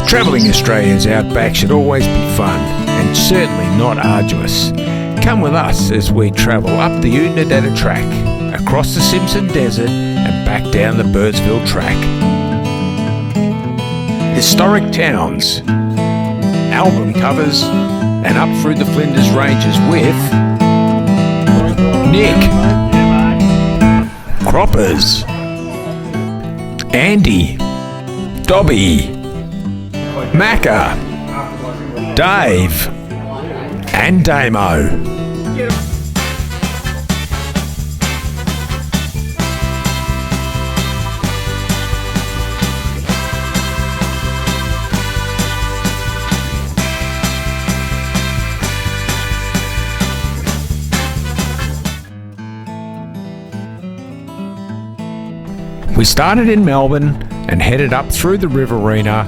Travelling Australia's outback should always be fun and certainly not arduous. Come with us as we travel up the Oodnadatta Track, across the Simpson Desert and back down the Birdsville Track. Historic towns, album covers and up through the Flinders Ranges with Nick, Croppers, Andy, Dobby, Macca, Dave and Damo. We started in Melbourne and headed up through the Riverina,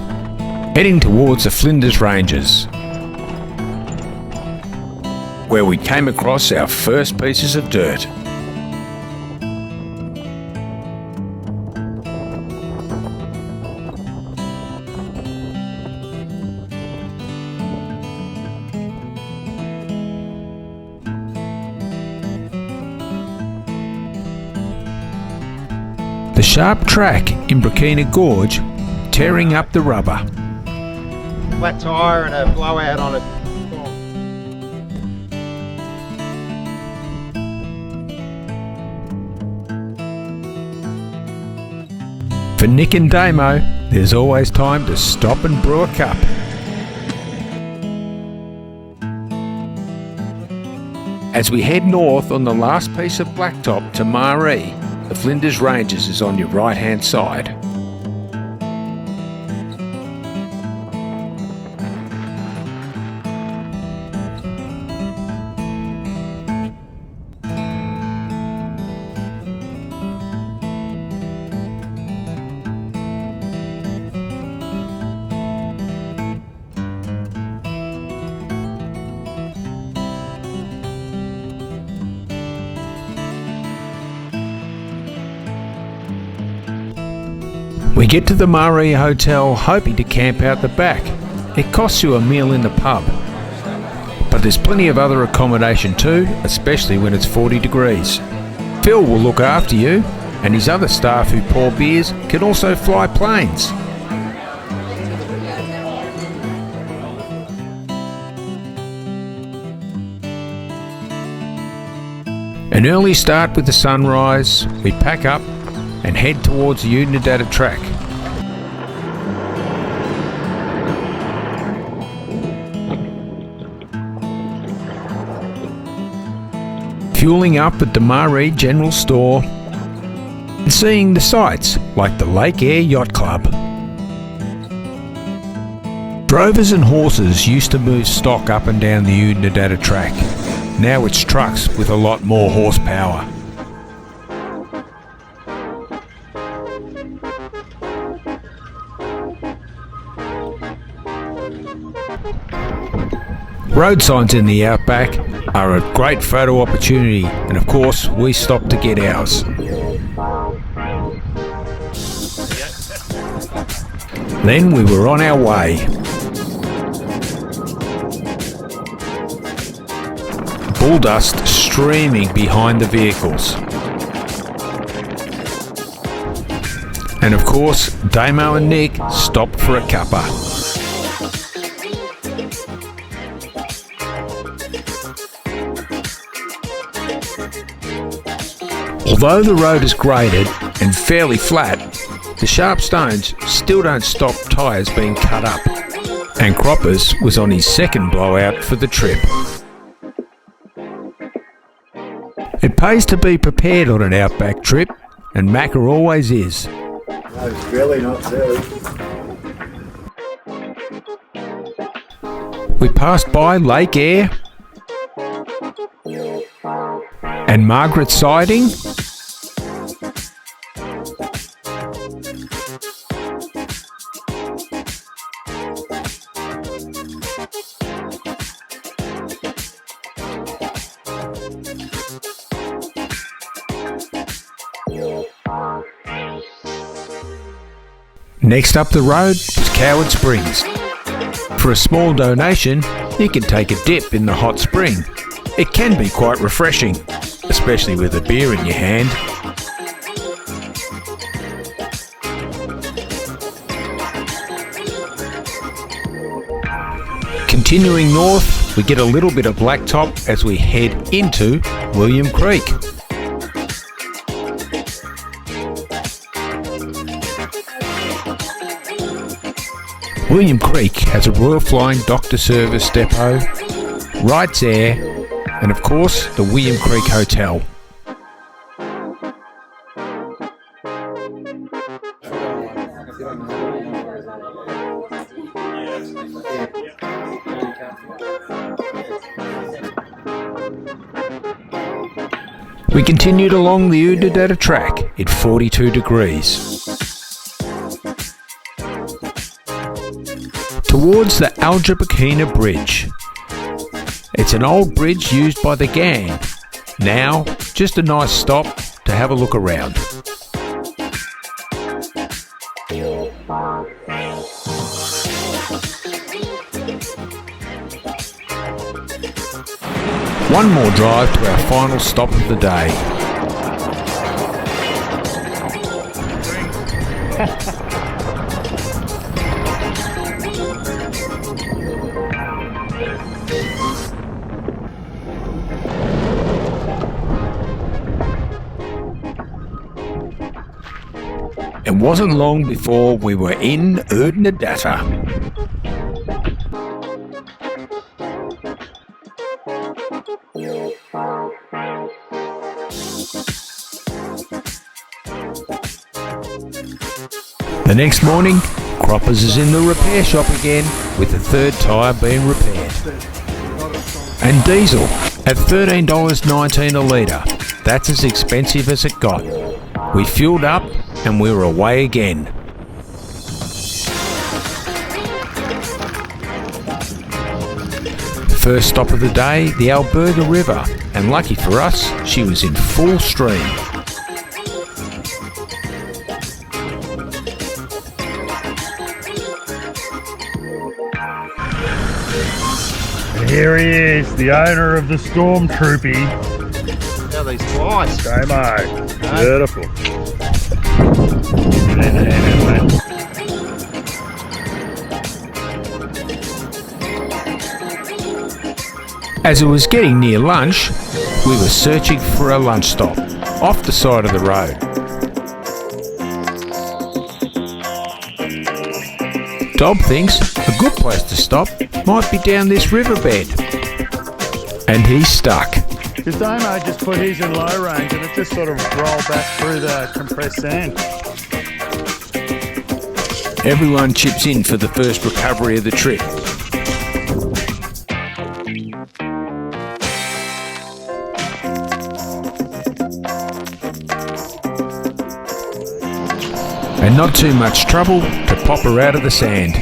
heading towards the Flinders Ranges, where we came across our first pieces of dirt. The sharp track in Burkina Gorge tearing up the rubber. Flat tyre and a blowout on it. For Nick and Damo, there's always time to stop and brew a cup. As we head north on the last piece of blacktop to Maree, the Flinders Ranges is on your right hand side. We get to the Maree Hotel hoping to camp out the back. It costs you a meal in the pub. But there's plenty of other accommodation too, especially when it's 40 degrees. Phil will look after you, and his other staff who pour beers can also fly planes. An early start with the sunrise, we pack up and head towards the Oodnadatta Track. Fueling up at the Maree General Store and seeing the sights like the Lake Eyre Yacht Club. Drovers and horses used to move stock up and down the Oodnadatta Track. Now it's trucks with a lot more horsepower. Road signs in the Outback are a great photo opportunity, and of course we stopped to get ours. Then we were on our way. Bull dust streaming behind the vehicles. And of course, Damo and Nick stopped for a cuppa. Although the road is graded and fairly flat, the sharp stones still don't stop tyres being cut up. And Croppers was on his second blowout for the trip. It pays to be prepared on an Outback trip, and Macca always is. No, it's really not silly. We passed by Lake Eyre and Margaret Siding. Next up the road was Coward Springs. For a small donation, you can take a dip in the hot spring. It can be quite refreshing, especially with a beer in your hand. Continuing north, we get a little bit of blacktop as we head into William Creek. William Creek has a Royal Flying Doctor Service depot, Wright's Eyre, and of course the William Creek Hotel. We continued along the Oodnadatta Track at 42 degrees. Towards the Algebakina Bridge. It's an old bridge used by the gang. Now, just a nice stop to have a look around. One more drive to our final stop of the day. It wasn't long before we were in Oodnadatta. The next morning, Croppers is in the repair shop again with the third tyre being repaired. And diesel at $13.19 a litre. That's as expensive as it got. We fueled up and we were away again. First stop of the day, the Alberta River, and lucky for us, she was in full stream. And here he is, the owner of the Stormtroopy. How these flies. Damo. Beautiful. As it was getting near lunch, we were searching for a lunch stop off the side of the road. Dob thinks a good place to stop might be down this riverbed. And he's stuck. Because Damo just put his in low range and it just sort of rolled back through the compressed sand. Everyone chips in for the first recovery of the trip. And not too much trouble to pop her out of the sand.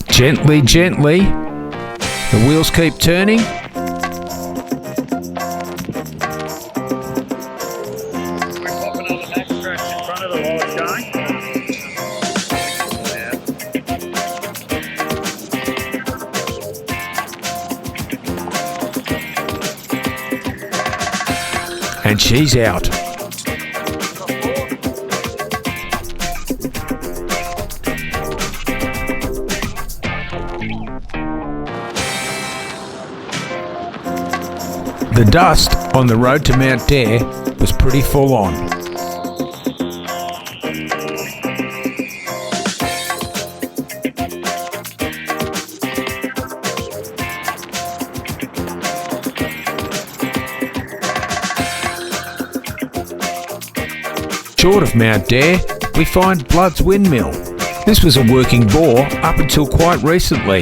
Gently, gently. The wheels keep turning. And she's out. The dust on the road to Mount Dare was pretty full on. Short of Mount Dare, we find Blood's Windmill. This was a working bore up until quite recently.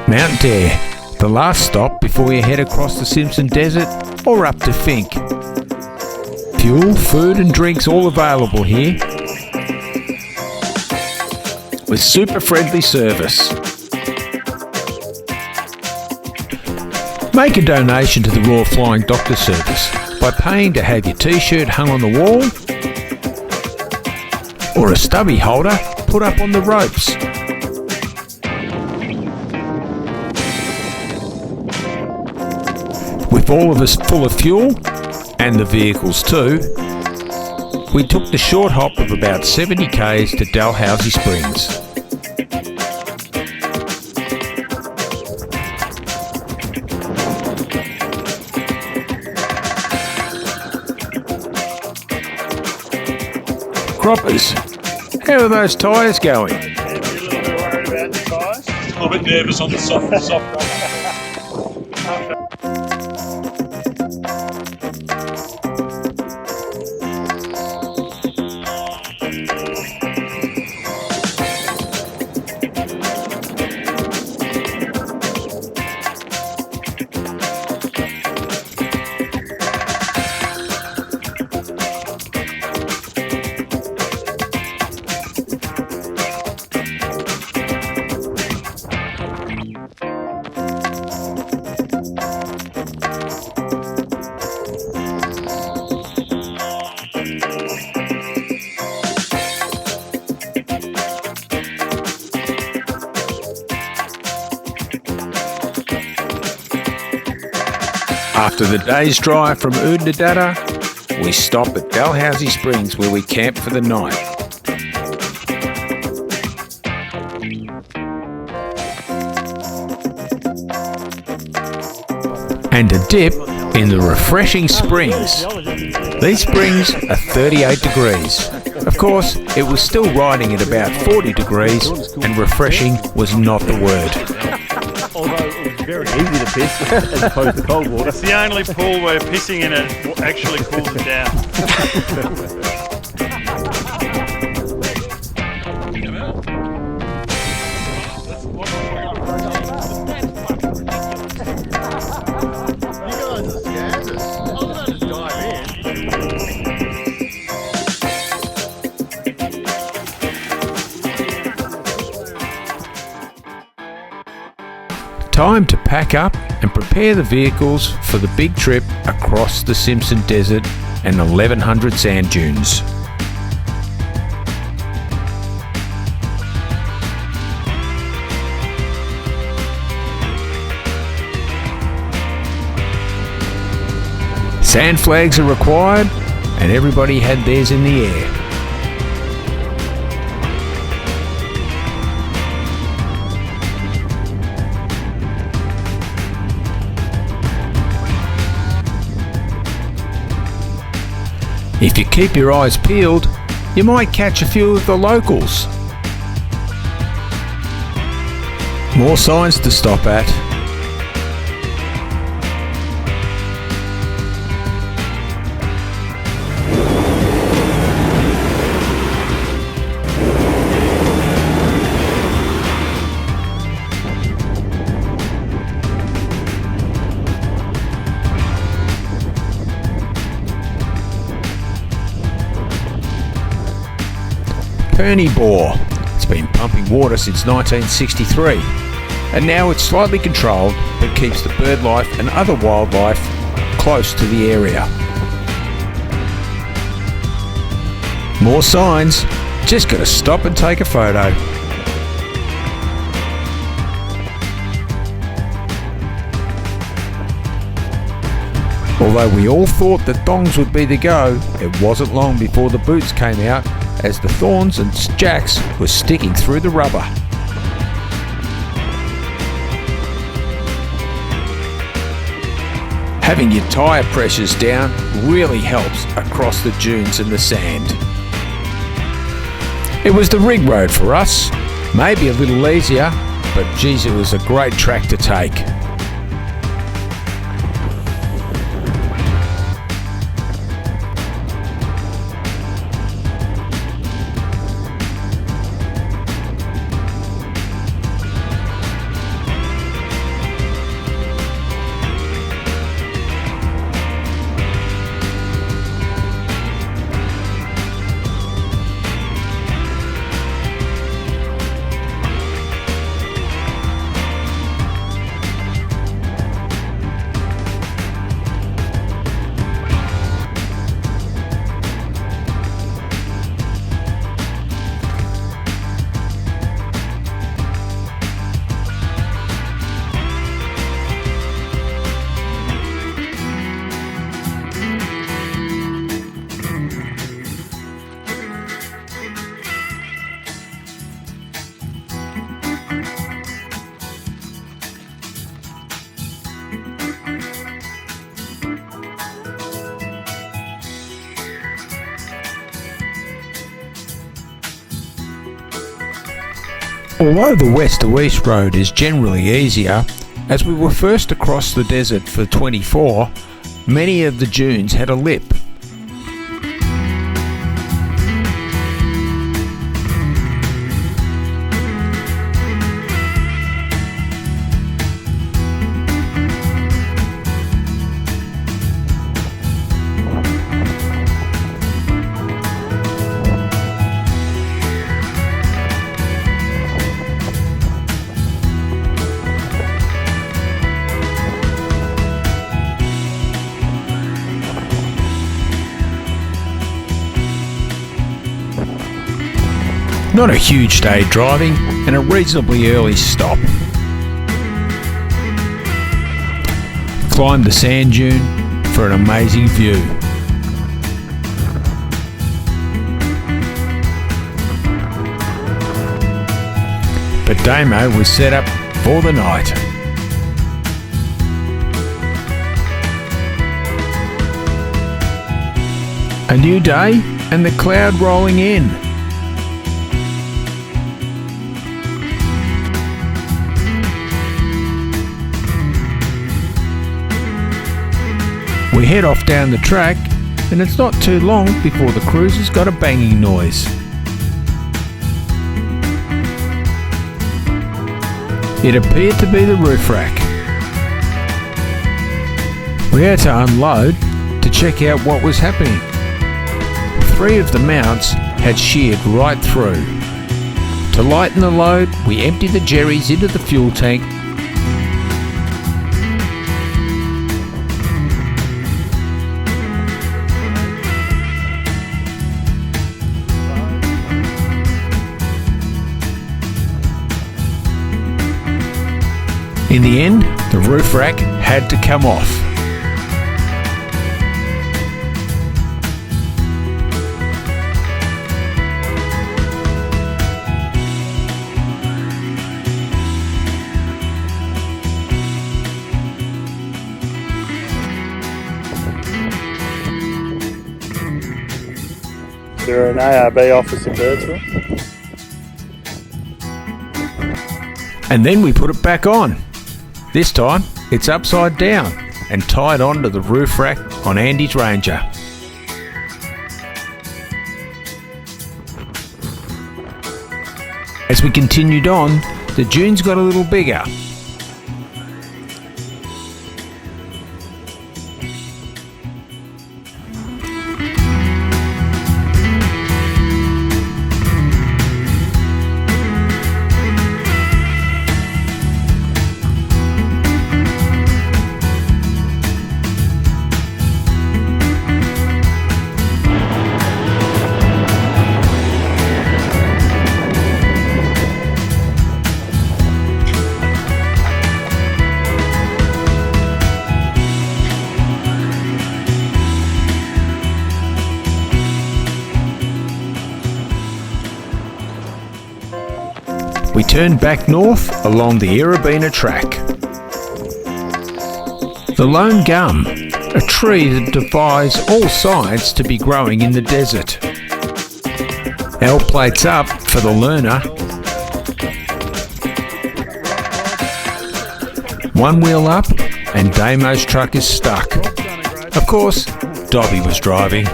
Mount Dare, the last stop before you head across the Simpson Desert or up to Fink. Fuel, food and drinks all available here, with super friendly service. Make a donation to the Royal Flying Doctor Service by paying to have your t-shirt hung on the wall or a stubby holder put up on the ropes. With all of us full of fuel, and the vehicles too, we took the short hop of about 70 k's to Dalhousie Springs. Croppers, how are those tyres going? You're a little bit worried about the tyres? I'm a bit nervous on the soft. After the day's drive from Oodnadatta, we stop at Dalhousie Springs where we camp for the night. And a dip in the refreshing springs. These springs are 38 degrees. Of course, it was still riding at about 40 degrees and refreshing was not the word. Although it was very easy to piss as opposed to cold water. It's the only pool where pissing in it actually cools it down. Time to pack up and prepare the vehicles for the big trip across the Simpson Desert and 1100 sand dunes. Sand flags are required and everybody had theirs in the air. If you keep your eyes peeled, you might catch a few of the locals. More signs to stop at. Purni Bore. It's been pumping water since 1963 and now it's slightly controlled but keeps the bird life and other wildlife close to the area. More signs, just gotta stop and take a photo. Although we all thought that thongs would be the go, it wasn't long before the boots came out as the thorns and jacks were sticking through the rubber. Having your tyre pressures down really helps across the dunes and the sand. It was the rig road for us, maybe a little easier, but geez, it was a great track to take. Although the west to east road is generally easier, as we were first across the desert for 24, many of the dunes had a lip. Not a huge day driving and a reasonably early stop. Climbed the sand dune for an amazing view. But Damo was set up for the night. A new day and the cloud rolling in. We head off down the track, and it's not too long before the cruiser's got a banging noise. It appeared to be the roof rack. We had to unload to check out what was happening. 3 of the mounts had sheared right through. To lighten the load, we emptied the jerrys into the fuel tank. In the end, the roof rack had to come off. Is there an ARB office in Birdsville? And then we put it back on. This time, it's upside down and tied onto the roof rack on Andy's Ranger. As we continued on, the dunes got a little bigger. We turned back north along the Oodnadatta Track. The lone gum, a tree that defies all science to be growing in the desert. L plates up for the learner. One wheel up and Damo's truck is stuck. Of course, Dobby was driving.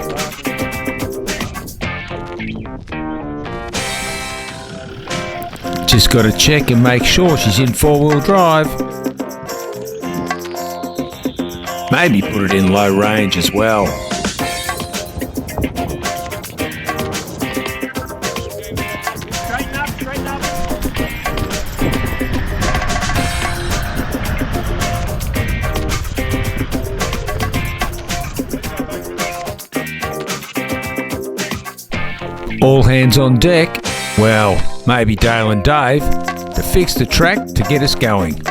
Just got to check and make sure she's in 4-wheel drive. Maybe put it in low range as well. Straighten up. All hands on deck. Well, maybe Dale and Dave, to fix the track to get us going.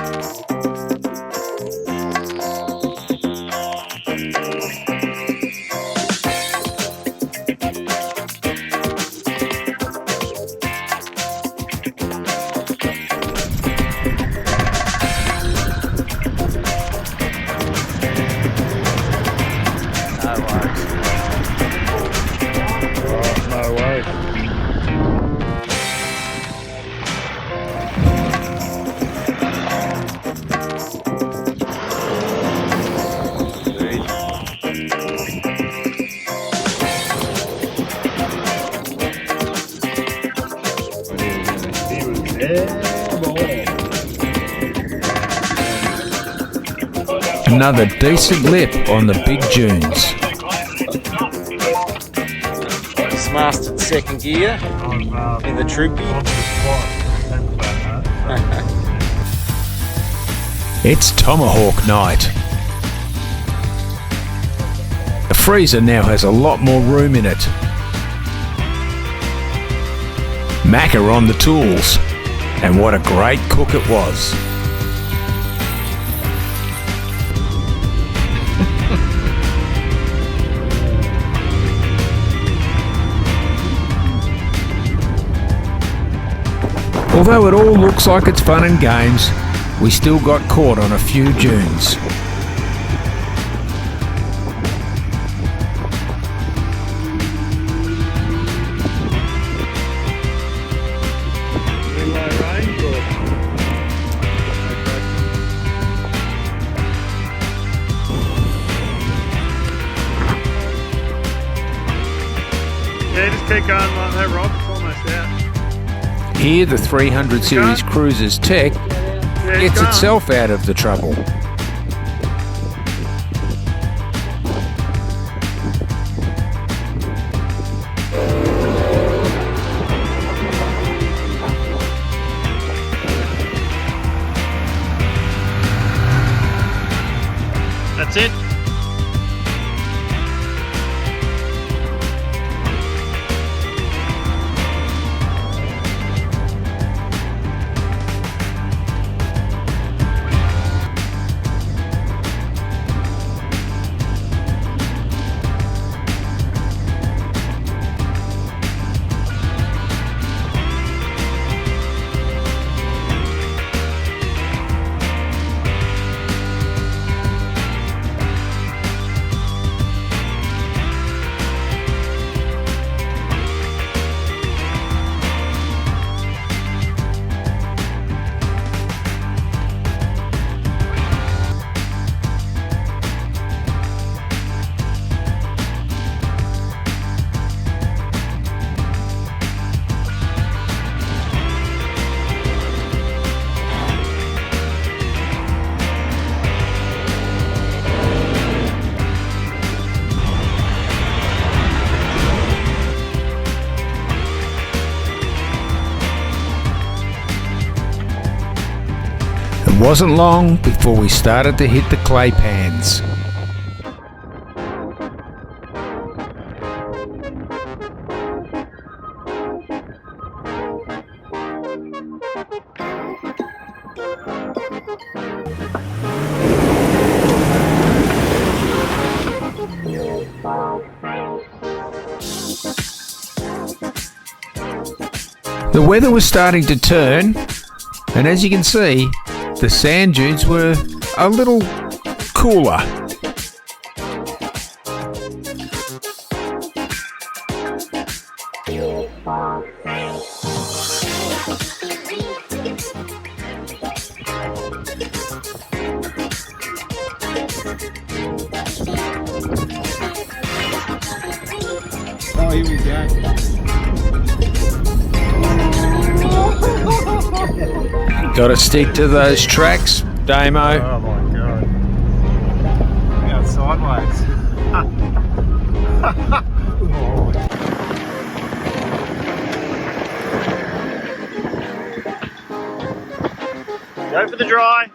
Another decent lip on the big dunes. Just mastered second gear in the troopy. It's Tomahawk night. The freezer now has a lot more room in it. Macca on the tools, and what a great cook it was. Although it all looks like it's fun and games, we still got caught on a few dunes. Yeah, just keep going like that, Rob. It's almost out. Here the 300 series cruiser's tech gets itself out of the trouble. That's it. It wasn't long before we started to hit the clay pans. The weather was starting to turn, and as you can see, the sand dunes were a little cooler. Oh, here we go. Gotta stick to those tracks, Damo. Oh my god. Yeah, sideways. Go for the dry.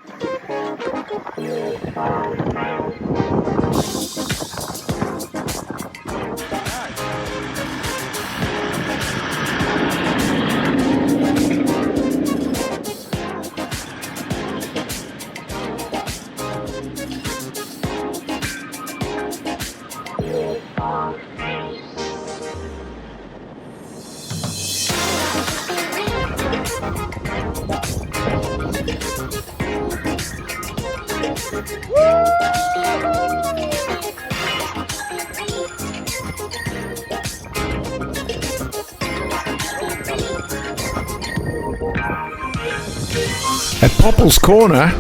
At Popple's Corner,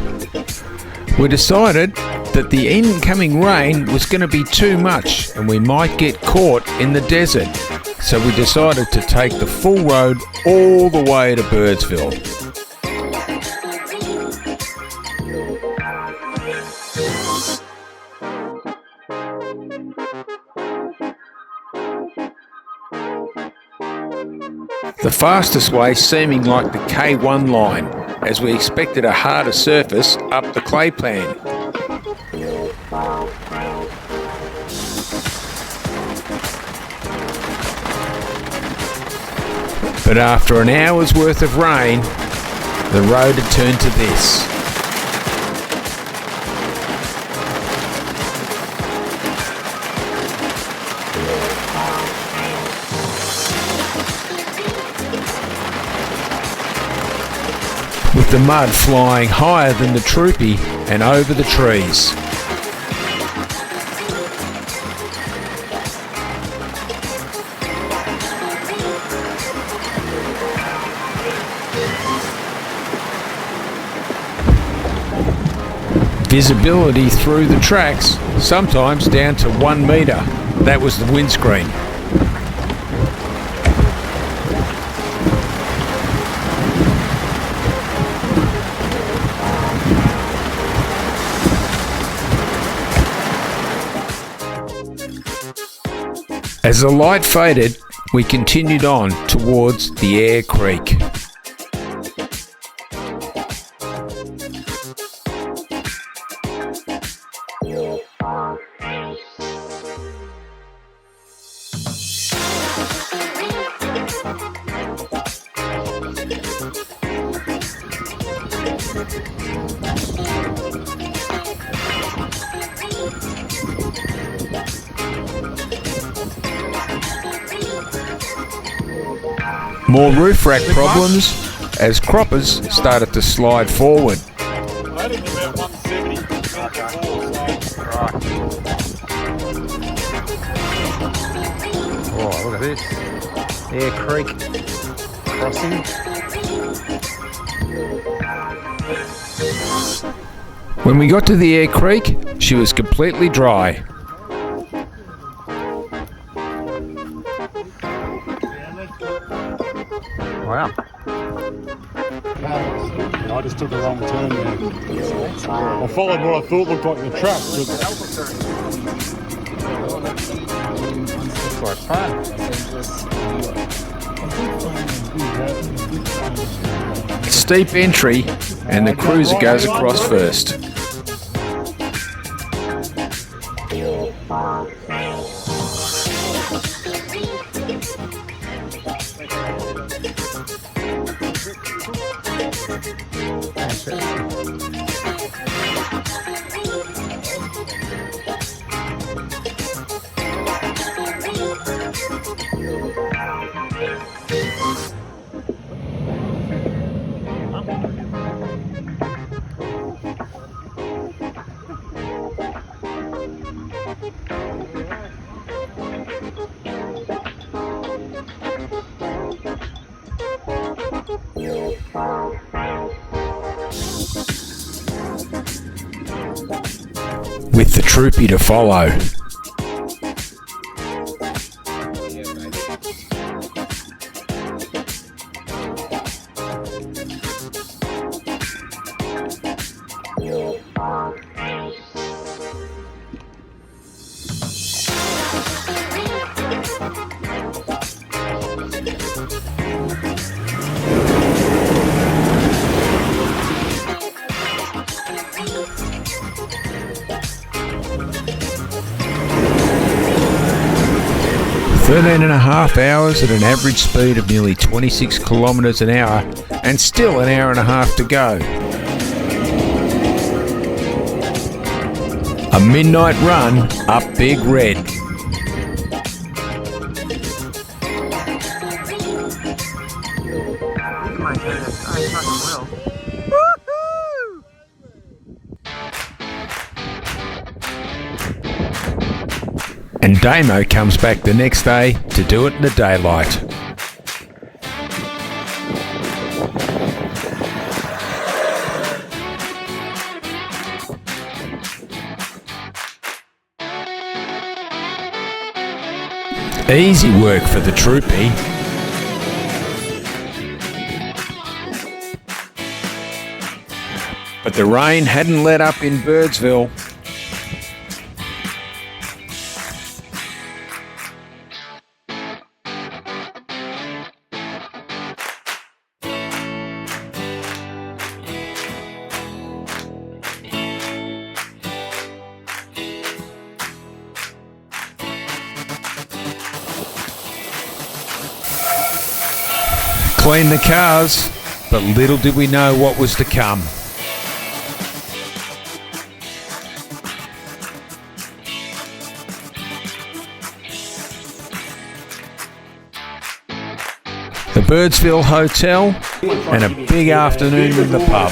we decided that the incoming rain was going to be too much and we might get caught in the desert. So we decided to take the full road all the way to Birdsville. The fastest way seeming like the K1 line, as we expected a harder surface up the clay pan. But after an hour's worth of rain, the road had turned to this. With the mud flying higher than the troopy and over the trees. Visibility through the tracks, sometimes down to 1 metre. That was the windscreen. As the light faded, we continued on towards the Eyre Creek. More roof rack problems as croppers started to slide forward. I think about 170 Oh, look at this. Eyre Creek crossing. When we got to the Eyre Creek, she was completely dry. Wow. I just took a wrong turn there. I followed what I thought looked like the track, Looks like fun. Steep entry and the cruiser goes across first. With the troopy to follow. "13 and a half hours at an average speed of nearly 26 kilometres an hour and still an hour and a half to go. A midnight run up Big Red. And Damo comes back the next day to do it in the daylight. Easy work for the troopy. But the rain hadn't let up in Birdsville. between the cars, but little did we know what was to come. The Birdsville Hotel and a big afternoon in the pub.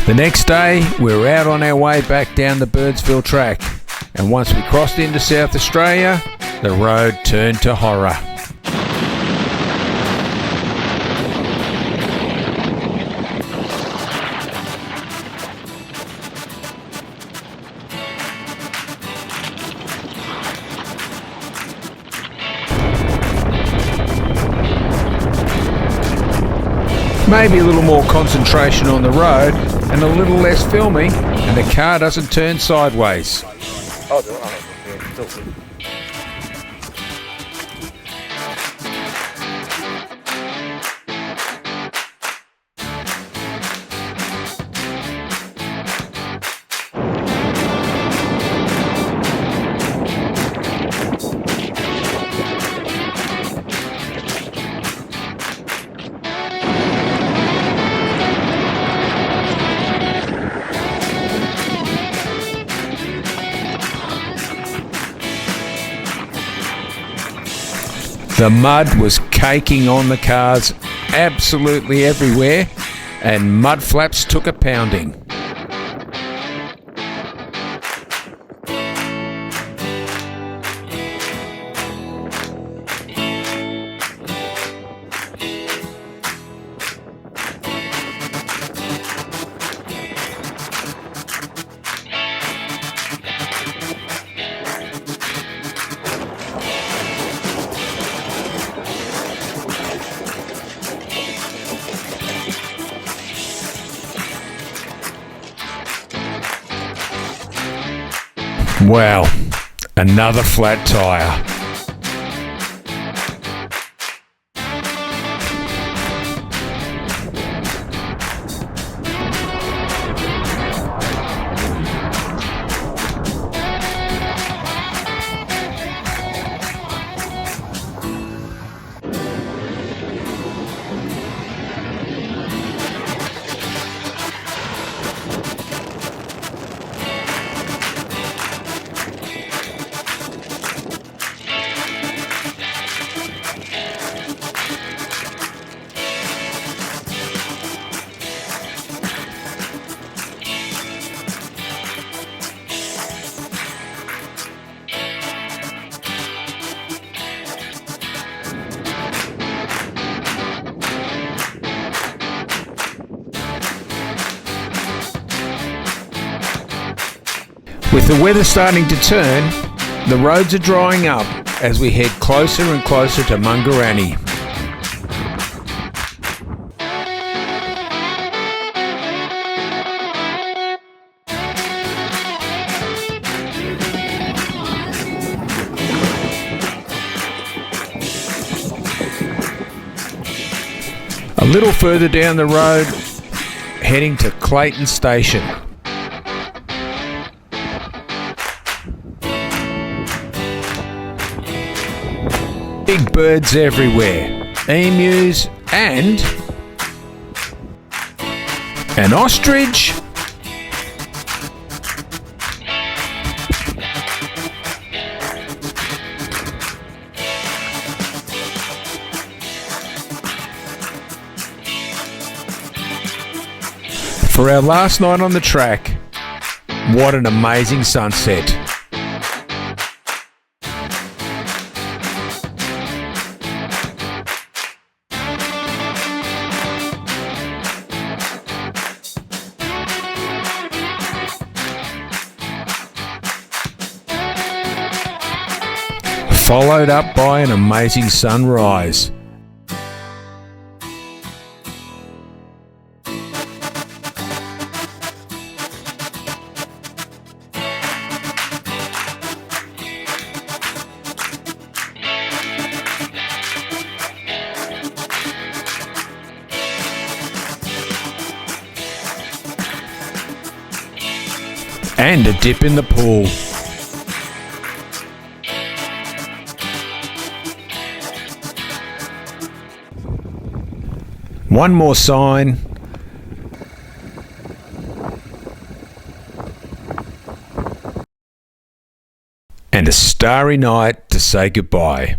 The next day, we were out on our way back down the Birdsville Track, and once we crossed into South Australia, the road turned to horror. Maybe a little more concentration on the road and a little less filming, and the car doesn't turn sideways. The mud was caking on the cars absolutely everywhere, and mud flaps took a pounding. Wow, another flat tyre. With the weather starting to turn, the roads are drying up as we head closer and closer to Mungarani. A little further down the road, heading to Clayton Station. Big birds everywhere, emus and an ostrich. For our last night on the track, what an amazing sunset. Followed up by an amazing sunrise. And a dip in the pool. One more sign. And a starry night to say goodbye.